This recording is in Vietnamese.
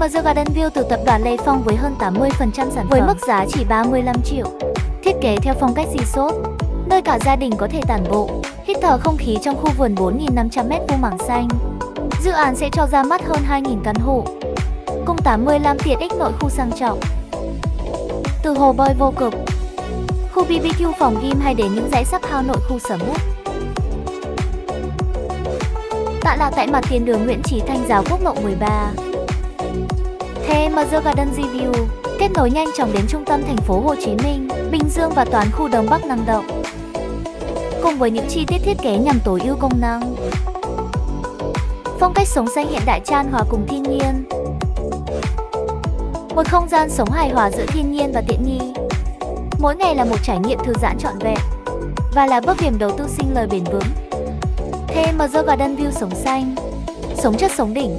The Garden View từ tập đoàn Lê Phong với hơn 80% sản phẩm với mức giá chỉ 35 triệu. Thiết kế theo phong cách resort, nơi cả gia đình có thể tản bộ, hít thở không khí trong khu vườn 4.500m2 mảng xanh. Dự án sẽ cho ra mắt hơn 2.000 căn hộ, cùng 85 tiện ích nội khu sang trọng. Từ hồ bơi vô cực, khu BBQ, phòng gym hay đến những dãy sắp house nội khu sở mút. Tọa lạc tại mặt tiền đường Nguyễn Chí Thanh, Giáo Quốc lộ 13. The Garden View kết nối nhanh chóng đến trung tâm thành phố Hồ Chí Minh, Bình Dương và toàn khu Đông Bắc năng động, cùng với những chi tiết thiết kế nhằm tối ưu công năng. Phong cách sống xanh hiện đại chan hòa cùng thiên nhiên. Một không gian sống hài hòa giữa thiên nhiên và tiện nghi. Mỗi ngày là một trải nghiệm thư giãn trọn vẹn và là bước điểm đầu tư sinh lời bền vững. The Garden View sống xanh, sống chất sống đỉnh.